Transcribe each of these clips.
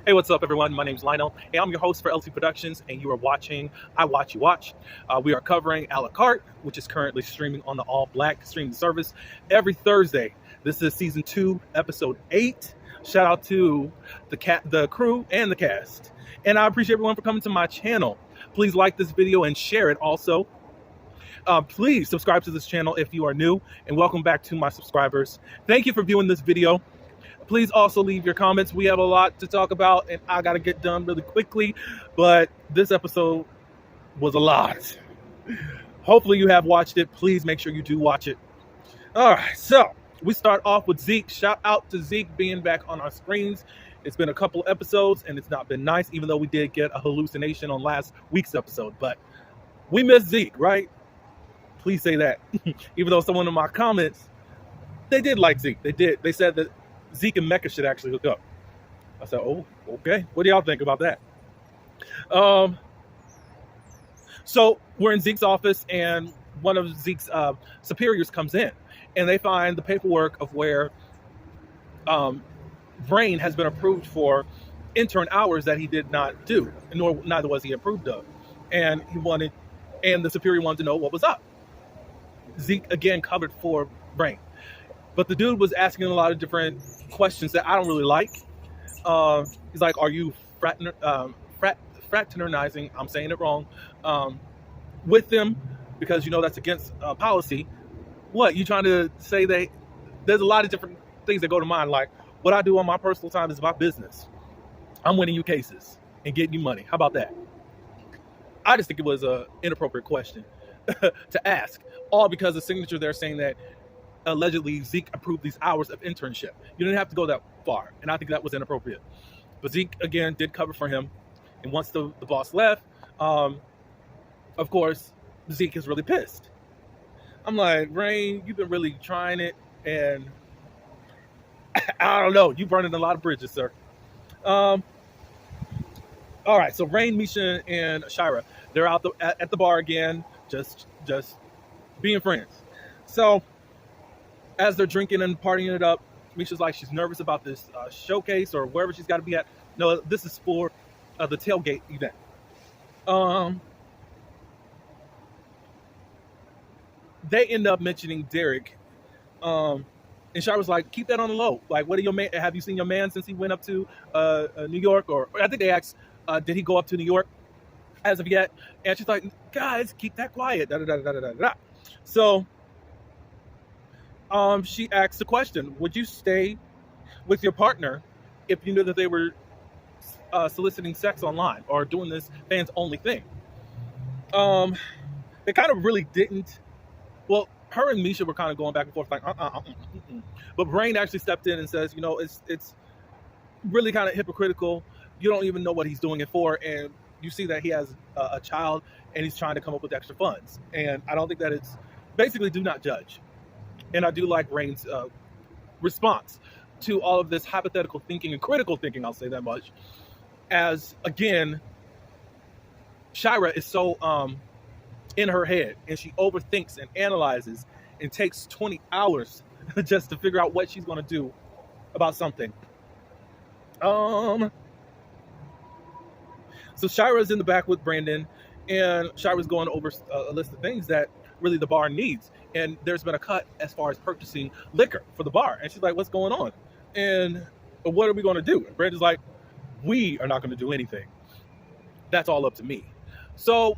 Hey, what's up, everyone? My name's Lionel, and I'm your host for LT Productions, and you are watching I Watch You Watch. We are covering Carte, which is currently streaming on the All Black streaming service every Thursday. This is season 2, episode 8. Shout out to the crew, and the cast. And I appreciate everyone for coming to my channel. Please like this video and share it also. Please subscribe to this channel if you are new, and welcome back to my subscribers. Thank you for viewing this video. Please also leave your comments. We have a lot to talk about, and I got to get done really quickly, but this episode was a lot. Hopefully you have watched it. Please make sure you do watch it. All right, so we start off with Zeke. Shout out to Zeke being back on our screens. It's been a couple episodes, and it's not been nice, even though we did get a hallucination on last week's episode, but we miss Zeke, right? Please say that. Even though someone in my comments, they did like Zeke. They did. They said that Zeke and Mecca should actually hook up. I said, oh, okay. What do y'all think about that? So we're in Zeke's office, and one of Zeke's superiors comes in, and they find the paperwork of where Brain has been approved for intern hours that he did not do, nor neither was he approved of. And the superior wanted to know what was up. Zeke again covered for Brain, but the dude was asking a lot of different questions that I don't really like. He's like, are you fraternizing, I'm saying it wrong, with them, because you know that's against policy? What, you trying to say that there's a lot of different things that go to mind, like what I do on my personal time is my business. I'm winning you cases and getting you money. How about that? I just think it was an inappropriate question to ask, all because the signature they're saying that allegedly Zeke approved these hours of internship. You didn't have to go that far, and I think that was inappropriate. But Zeke, again, did cover for him, and once the boss left, of course, Zeke is really pissed. I'm like, Rain, you've been really trying it, and I don't know, you burning a lot of bridges, sir. All right, so Rain, Misha, and Shira, they're out at the bar again, just being friends. So as they're drinking and partying it up, Misha's like, she's nervous about this showcase or wherever she's got to be at. No, this is for the tailgate event. They end up mentioning Derek, and Shira's like, keep that on the low. Like, what are your man? Have you seen your man since he went up to New York? Or I think they asked, did he go up to New York as of yet? And she's like, guys, keep that quiet. Da, da, da, da, da, da, da. So she asked the question, would you stay with your partner if you knew that they were soliciting sex online or doing this fans only thing? They kind of really didn't. Well, her and Misha were kind of going back and forth like, but Brain actually stepped in and says, you know, it's really kind of hypocritical. You don't even know what he's doing it for, and you see that he has a child and he's trying to come up with extra funds. And I don't think that it's basically do not judge. And I do like Rain's response to all of this hypothetical thinking and critical thinking, I'll say that much, as, again, Shira is so in her head, and she overthinks and analyzes and takes 20 hours just to figure out what she's going to do about something. So Shira's in the back with Brandon, and Shira's going over a list of things that really the bar needs, and there's been a cut as far as purchasing liquor for the bar, and she's like, what's going on, and what are we going to do? And Brandon's like, we are not going to do anything, that's all up to me. So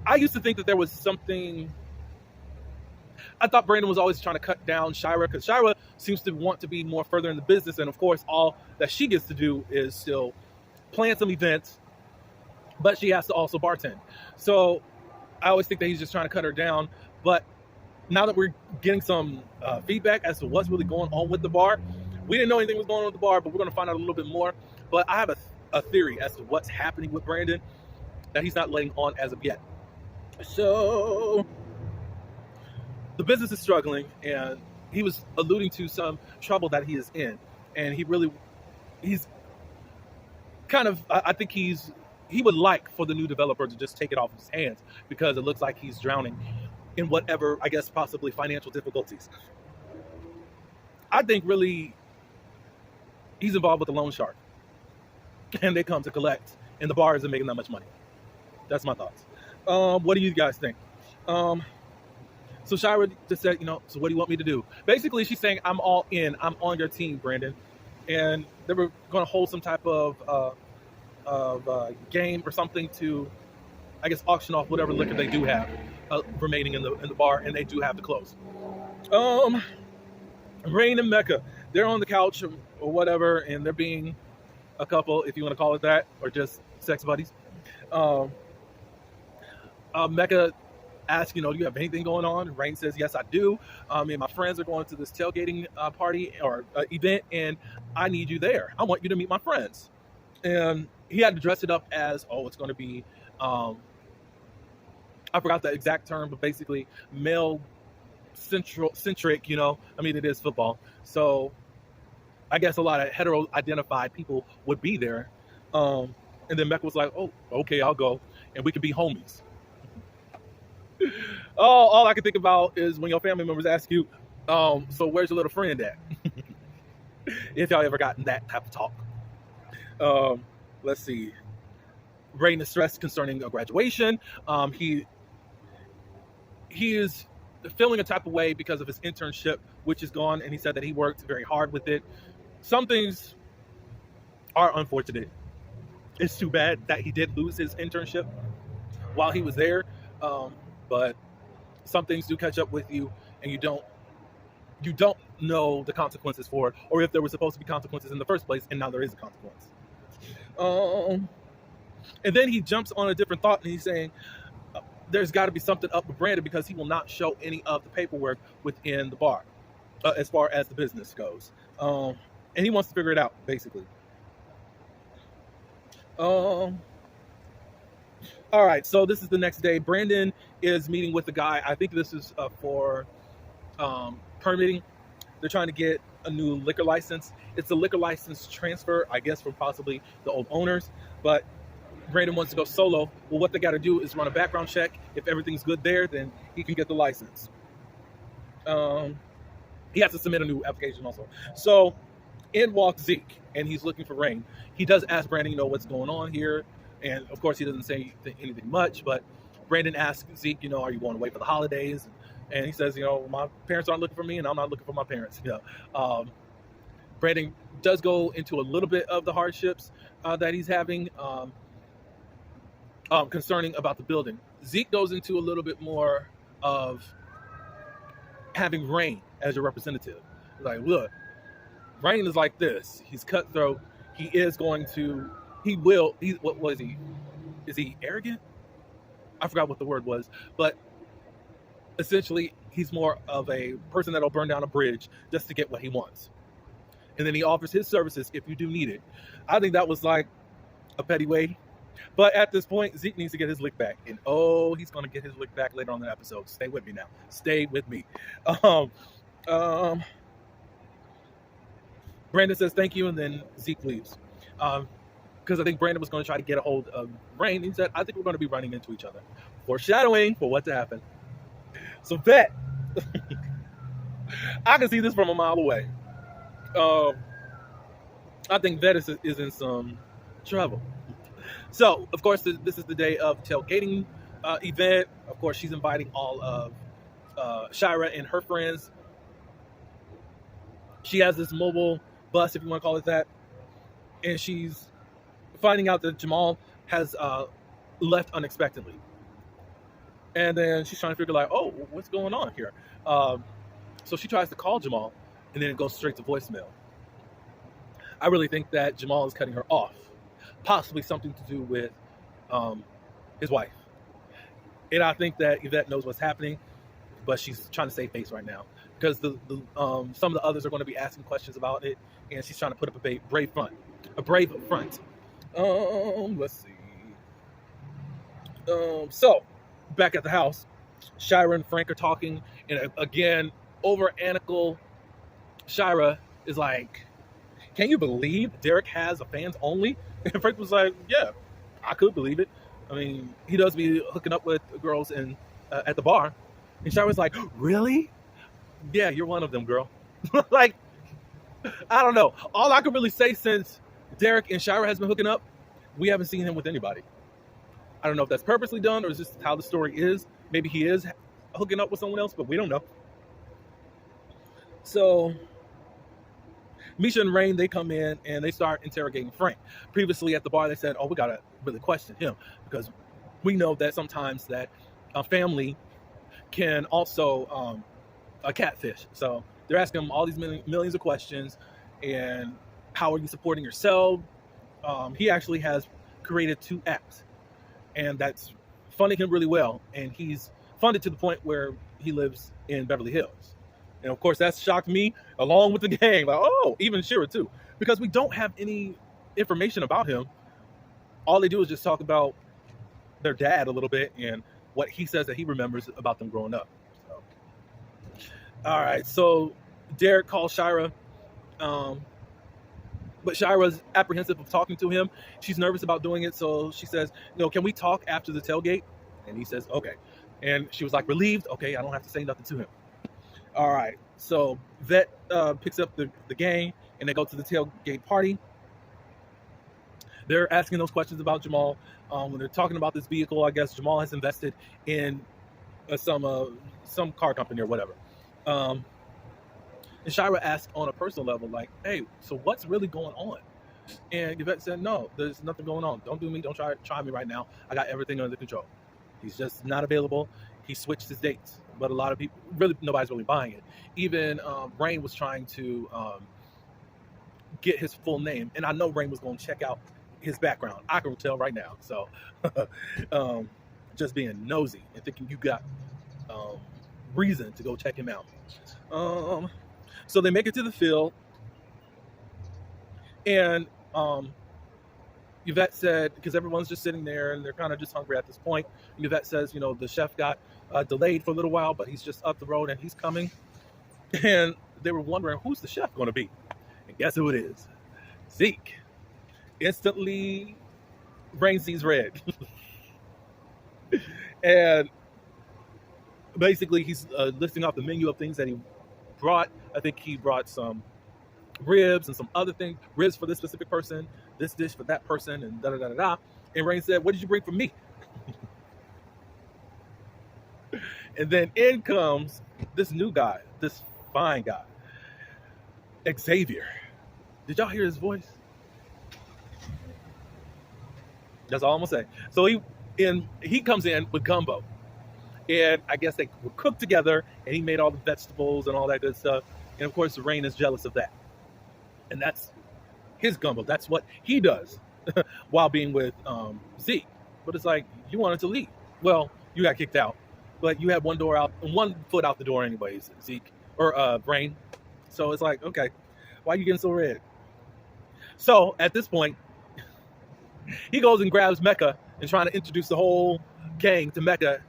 I used to think that there was something. I thought Brandon was always trying to cut down Shira, because Shira seems to want to be more further in the business, and of course all that she gets to do is still plan some events, but she has to also bartend. So I always think that he's just trying to cut her down. But now that we're getting some feedback as to what's really going on with the bar, we didn't know anything was going on with the bar, but we're going to find out a little bit more. But I have a theory as to what's happening with Brandon that he's not letting on as of yet. So the business is struggling, and he was alluding to some trouble that he is in. And he's kind of, I think he would like for the new developer to just take it off his hands, because it looks like he's drowning in whatever, I guess, possibly financial difficulties. I think really he's involved with the loan shark. and they come to collect, and the bar isn't making that much money. That's my thoughts. What do you guys think? Um, so Shira just said, so what do you want me to do? Basically, she's saying, I'm all in. I'm on your team, Brandon. And they were going to hold some type of game or something to, I guess, auction off whatever liquor they do have remaining in the bar, and they do have to close. Rain and Mecca, they're on the couch or whatever, and they're being a couple, if you want to call it that, or just sex buddies. Mecca asks, do you have anything going on? Rain says, yes, I do. Me and my friends are going to this tailgating party or event, and I need you there. I want you to meet my friends. And he had to dress it up as, it's going to be, I forgot the exact term, but basically male centric, it is football. So I guess a lot of hetero identified people would be there. And then Mecca was like, oh, okay, I'll go. And we could be homies. All I can think about is when your family members ask you, so where's your little friend at? If y'all ever gotten that type of talk. Let's see. Rain is stressed concerning a graduation. He is feeling a type of way because of his internship, which is gone, and he said that he worked very hard with it. Some things are unfortunate. It's too bad that he did lose his internship while he was there, but some things do catch up with you, and you don't know the consequences for it, or if there were supposed to be consequences in the first place, and now there is a consequence. And then he jumps on a different thought, and he's saying, there's got to be something up with Brandon because he will not show any of the paperwork within the bar as far as the business goes. And he wants to figure it out, basically. All right, so this is the next day. Brandon is meeting with the guy. I think this is for permitting. They're trying to get a new liquor license. It's a liquor license transfer, I guess, from possibly the old owners, but Brandon wants to go solo. Well, what they got to do is run a background check. If everything's good there, then he can get the license. He has to submit a new application also. So in walks Zeke, and he's looking for Rain. He does ask Brandon, what's going on here? And of course, he doesn't say anything much, but Brandon asks Zeke, are you going away for the holidays? And he says, my parents aren't looking for me, and I'm not looking for my parents. Brandon does go into a little bit of the hardships that he's having concerning about the building. Zeke goes into a little bit more of having Rain as your representative. Like, look, Rain is like this. He's cutthroat. What was he? Is he arrogant? I forgot what the word was, but essentially he's more of a person that'll burn down a bridge just to get what he wants. And then he offers his services if you do need it. I think that was like a petty way. But at this point, Zeke needs to get his lick back. And he's going to get his lick back later on in the episode. Stay with me now. Stay with me. Brandon says thank you, and then Zeke leaves. Because I think Brandon was going to try to get a hold of Rain. He said, I think we're going to be running into each other. Foreshadowing for what to happen. So Vet. I can see this from a mile away. I think Vet is in some trouble. So, of course, this is the day of tailgating event. Of course, she's inviting all of Shira and her friends. She has this mobile bus, if you want to call it that. And she's finding out that Jamal has left unexpectedly. And then she's trying to figure what's going on here? So she tries to call Jamal, and then it goes straight to voicemail. I really think that Jamal is cutting her off. Possibly something to do with his wife. And I think that Yvette knows what's happening, but she's trying to save face right now. Because some of the others are going to be asking questions about it, and she's trying to put up a brave front. Let's see. So, back at the house, Shira and Frank are talking, and again, over Anicle, Shira is like, can you believe Derek has a fans only? And Frank was like, yeah, I could believe it. I mean, he does be hooking up with girls at the bar. And Shira's like, really? Yeah, you're one of them, girl. Like, I don't know. All I can really say since Derek and Shira has been hooking up. We haven't seen him with anybody. I don't know if that's purposely done or is just how the story is. Maybe he is hooking up with someone else, but we don't know. So Misha and Rain, they come in and they start interrogating Frank. Previously at the bar, they said, "Oh, we gotta really question him because we know that sometimes that a family can also a catfish." So they're asking him all these millions of questions, and how are you supporting yourself? He actually has created 2 apps, and that's funding him really well. And he's funded to the point where he lives in Beverly Hills. And of course, that's shocked me along with the gang. Like, oh, even Shira too, because we don't have any information about him. All they do is just talk about their dad a little bit and what he says that he remembers about them growing up. So, all right, so Derek calls Shira, but Shira's apprehensive of talking to him. She's nervous about doing it, so she says, "Can we talk after the tailgate?" And he says, "Okay." And she was like relieved. Okay, I don't have to say nothing to him. All right, so Vet picks up the gang, and they go to the tailgate party. They're asking those questions about Jamal. When they're talking about this vehicle, I guess Jamal has invested in some car company or whatever. And Shira asked on a personal level, like, "Hey, so what's really going on?" And Yvette said, "No, there's nothing going on. Don't do me. Don't try me right now. I got everything under control. He's just not available. He switched his dates." But a lot of people, really, nobody's really buying it. Even Rain was trying to get his full name. And I know Rain was going to check out his background. I can tell right now. So just being nosy and thinking you got reason to go check him out. So they make it to the field. And Yvette said, because everyone's just sitting there and they're kind of just hungry at this point. Yvette says, the chef got delayed for a little while, but he's just up the road and he's coming. And they were wondering, who's the chef going to be? And guess who it is? Zeke. Instantly, Rain sees red. And basically, he's listing off the menu of things that he brought. I think he brought some ribs and some other things. Ribs for this specific person, this dish for that person, and da-da-da-da-da. And Rain said, "What did you bring for me?" And then in comes this new guy, this fine guy, Xavier. Did y'all hear his voice? That's all I'm gonna say. So he comes in with gumbo, and I guess they were cooked together, and he made all the vegetables and all that good stuff. And of course, Rain is jealous of that, and that's his gumbo. That's what he does while being with Zeke. But it's like, you wanted to leave. Well, you got kicked out, but you had one foot out the door anyways, Zeke or Rain. So it's like, okay, why are you getting so red? So at this point, he goes and grabs Mecca and trying to introduce the whole gang to Mecca,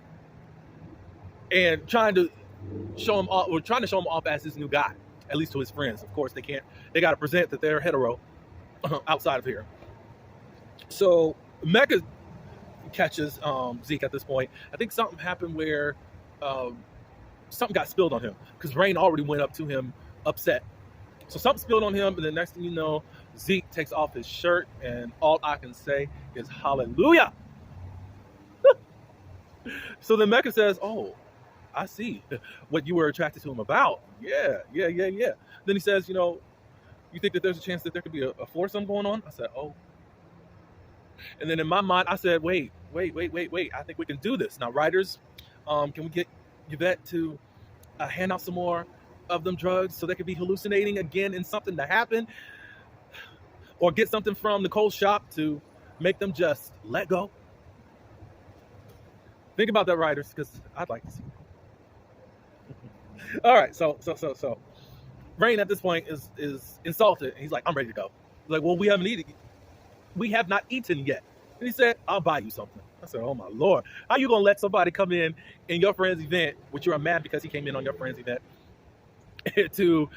and trying to show him off as his new guy, at least to his friends. Of course, they got to present that they're hetero outside of here. So Mecca catches Zeke at this point. I think something happened where something got spilled on him because Rain already went up to him upset. So something spilled on him, and the next thing you know, Zeke takes off his shirt, and all I can say is hallelujah. So then Mecca says, "Oh, I see what you were attracted to him about. Yeah. Then he says, you think that there's a chance that there could be a foursome going on?" I said, "Oh." And then in my mind, I said, wait. I think we can do this. Now, writers, can we get Yvette to hand out some more of them drugs so they could be hallucinating again and something to happen? Or get something from Nicole's shop to make them just let go? Think about that, writers, because I'd like to see it. All right, so Rain at this point is insulted, and he's like, "I'm ready to go." He's like, "Well, we have not eaten yet." And he said, "I'll buy you something." I said, "Oh my Lord, how you gonna let somebody come in your friend's event, which you're mad because he came in on your friend's event, to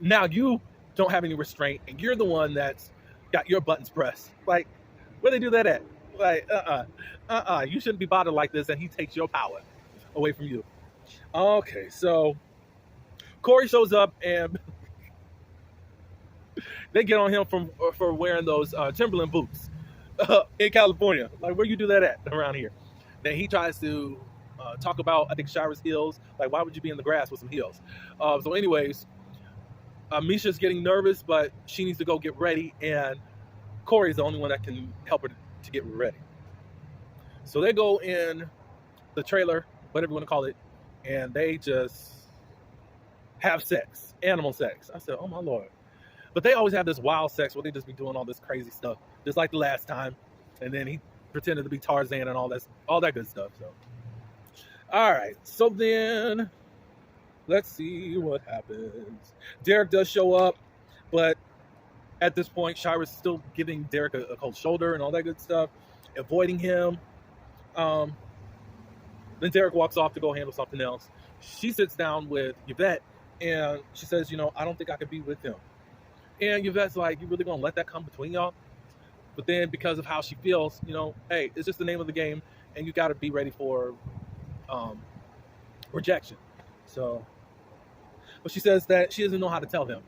now you don't have any restraint and you're the one that's got your buttons pressed? Like, where they do that at? Like, you shouldn't be bothered like this," and he takes your power away from you. Okay, so Corey shows up, and They get on him for wearing those Timberland boots in California. Like, where you do that at around here? Then he tries to talk about, I think, Shira's heels. Like, why would you be in the grass with some heels? So anyways, Misha's getting nervous, but she needs to go get ready, and Corey's the only one that can help her to get ready. So they go in the trailer, whatever you want to call it, and they just have sex, animal sex. I said, oh my Lord. But they always have this wild sex where they just be doing all this crazy stuff, just like the last time. And then he pretended to be Tarzan and all that good stuff. So, all right. So then, let's see what happens. Derek does show up, but at this point, Shira's still giving Derek a cold shoulder and all that good stuff, avoiding him. Then Derek walks off to go handle something else. She sits down with Yvette, and she says, I don't think I could be with him. And Yvette's like, you really gonna let that come between y'all? But then because of how she feels, hey, it's just the name of the game, and you got to be ready for rejection. So, but she says that she doesn't know how to tell him.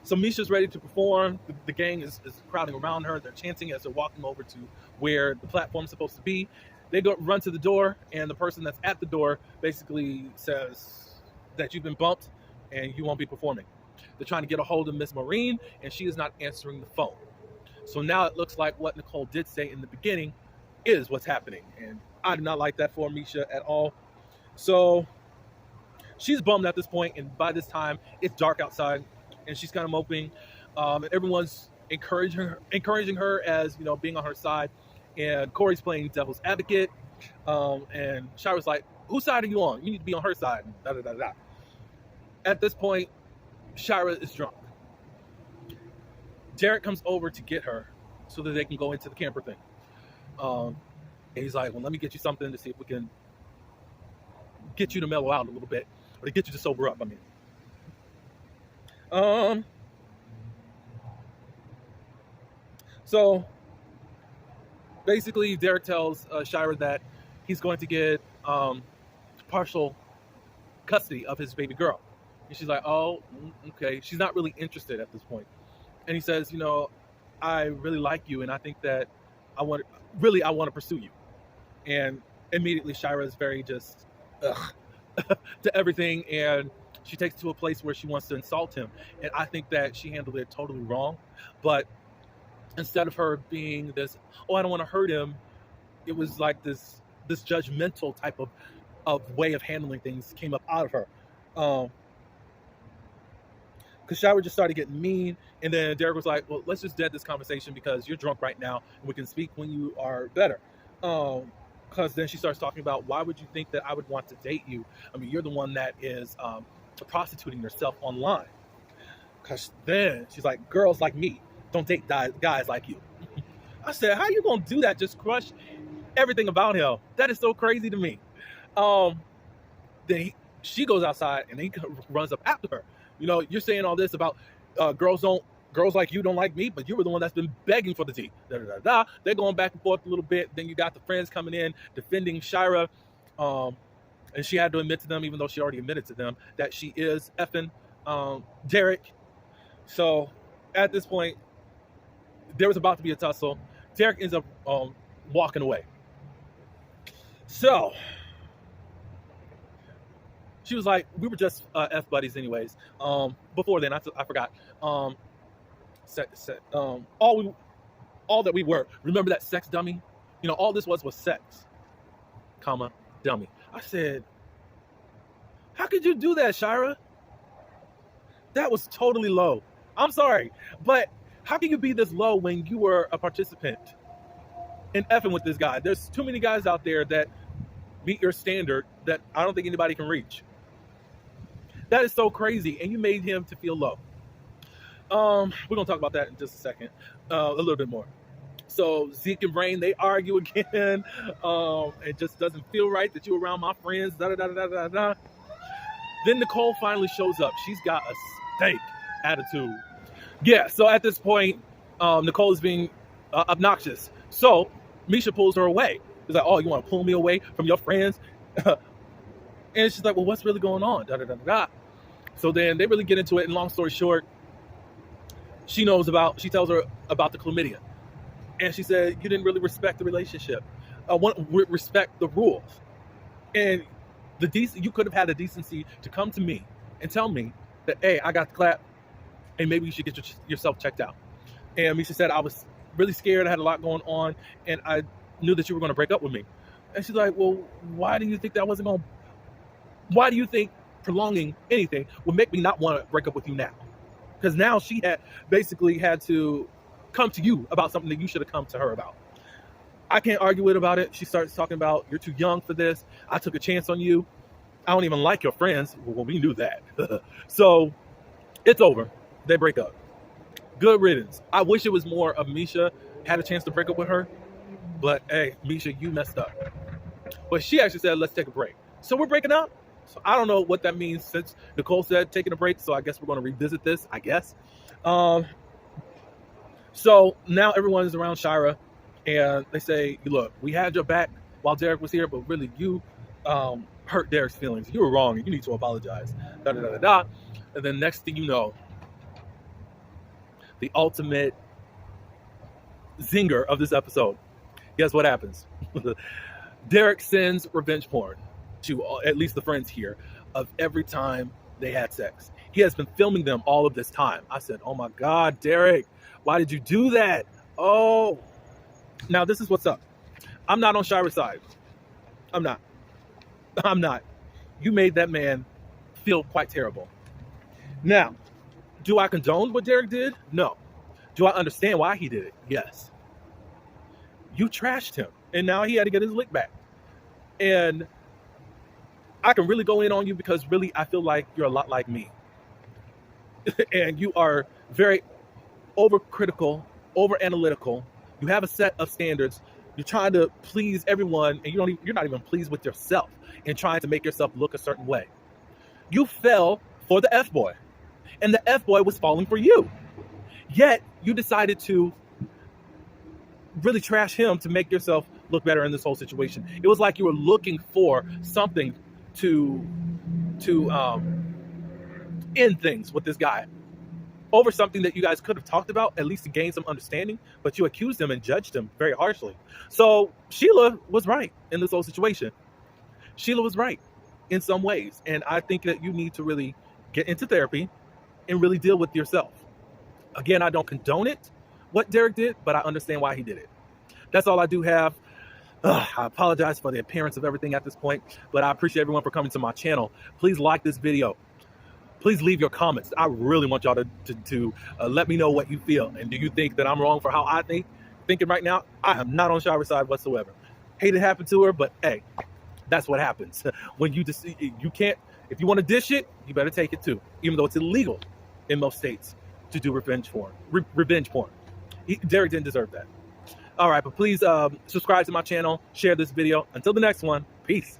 So Misha's ready to perform. The gang is crowding around her. They're chanting as they're walking over to where the platform's supposed to be. They run to the door, and the person that's at the door basically says that you've been bumped and you won't be performing. They're trying to get a hold of Miss Maureen, and she is not answering the phone. So now it looks like what Nicole did say in the beginning is what's happening. And I do not like that for Misha at all. So she's bummed at this point, and by this time, it's dark outside, and she's kind of moping. And everyone's encouraging her as, being on her side. And Corey's playing devil's advocate. And Shira's like, whose side are you on? You need to be on her side. Da, da, da, da. At this point, Shira is drunk. Derek comes over to get her so that they can go into the camper thing. And he's like, well, let me get you something to see if we can get you to mellow out a little bit, or to get you to sober up, So basically Derek tells Shira that he's going to get partial custody of his baby girl. And she's like, oh, okay. She's not really interested at this point. And he says, I really like you, and I think that I want to pursue you. And immediately Shira is very just to everything, and she takes it to a place where she wants to insult him. And I think that she handled it totally wrong. But instead of her being this, oh, I don't want to hurt him, it was like this judgmental type of way of handling things came up out of her. Because Shira just started getting mean, and then Derek was like, well, let's just dead this conversation because you're drunk right now, and we can speak when you are better. Because then she starts talking about, why would you think that I would want to date you? I mean, you're the one that is prostituting yourself online. Because then she's like, girls like me don't date guys like you. I said, how are you going to do that? Just crush everything about him. That is so crazy to me. Then she goes outside, and he runs up after her. You're saying all this about girls like you don't like me, but you were the one that's been begging for the tea. Da, da, da, da. They're going back and forth a little bit. Then you got the friends coming in defending Shira, and she had to admit to them, even though she already admitted to them, that she is effing Derek. So at this point, there was about to be a tussle. Derek ends up walking away. So she was like, we were just F buddies anyways. Before then, I forgot. All that we were. Remember that sex dummy? All this was sex, dummy. I said, how could you do that, Shira? That was totally low. I'm sorry, but how can you be this low when you were a participant in effing with this guy? There's too many guys out there that meet your standard that I don't think anybody can reach. That is so crazy, and you made him to feel low. We're going to talk about that in just a second, a little bit more. So Zeke and Brain, they argue again. It just doesn't feel right that you're around my friends, da-da-da-da-da-da. Then Nicole finally shows up. She's got a stank attitude. Yeah, so at this point, Nicole is being obnoxious. So Misha pulls her away. He's like, oh, you want to pull me away from your friends? And she's like, well, what's really going on? Da, da, da, da, da. So then they really get into it. And long story short, she tells her about the chlamydia. And she said, you didn't really respect the relationship. Respect the rules. And you could have had the decency to come to me and tell me that, hey, I got the clap, and maybe you should get yourself checked out. And Misha said, I was really scared. I had a lot going on, and I knew that you were going to break up with me. And she's like, well, why do you think why do you think prolonging anything would make me not want to break up with you now? Because now she had basically had to come to you about something that you should have come to her about. I can't argue about it. She starts talking about, you're too young for this. I took a chance on you. I don't even like your friends. Well, we knew that. So it's over. They break up. Good riddance. I wish it was more of Misha had a chance to break up with her. But hey, Misha, you messed up. But she actually said, let's take a break. So we're breaking up. So I don't know what that means since Nicole said taking a break. So I guess we're going to revisit this, I guess. So now everyone is around Shira. And they say, look, we had your back while Derek was here, but really you hurt Derek's feelings. You were wrong and you need to apologize. Da, da, da, da, da. And then next thing you know, the ultimate zinger of this episode. Guess what happens? Derek sends revenge porn to at least the friends here of every time they had sex. He has been filming them all of this time. I said, oh my God, Derek, why did you do that? Oh, now this is what's up. I'm not on Shira's side. I'm not. You made that man feel quite terrible. Now, do I condone what Derek did? No. Do I understand why he did it? Yes. You trashed him, and now he had to get his lick back. And I can really go in on you because really I feel like you're a lot like me. And you are very overcritical, overanalytical. You have a set of standards. You're trying to please everyone, and you're not even pleased with yourself and trying to make yourself look a certain way. You fell for the F-boy, and the F-boy was falling for you. Yet you decided to really trash him to make yourself look better in this whole situation. It was like you were looking for something to end things with this guy over something that you guys could have talked about, at least to gain some understanding, but you accused him and judged him very harshly. So Sheila was right in this whole situation. Sheila was right in some ways. And I think that you need to really get into therapy and really deal with yourself. Again, I don't condone it, what Derek did, but I understand why he did it. That's all I do have. I apologize for the appearance of everything at this point, but I appreciate everyone for coming to my channel. Please like this video. Please leave your comments. I really want y'all to let me know what you feel. And do you think that I'm wrong for how I thinking right now? I am not on Shira's side whatsoever. Hate it happened to her, but hey, that's what happens. When you can't, if you want to dish it, you better take it too, even though it's illegal in most states to do revenge porn. Derek didn't deserve that. All right, but please subscribe to my channel, share this video. Until the next one, peace.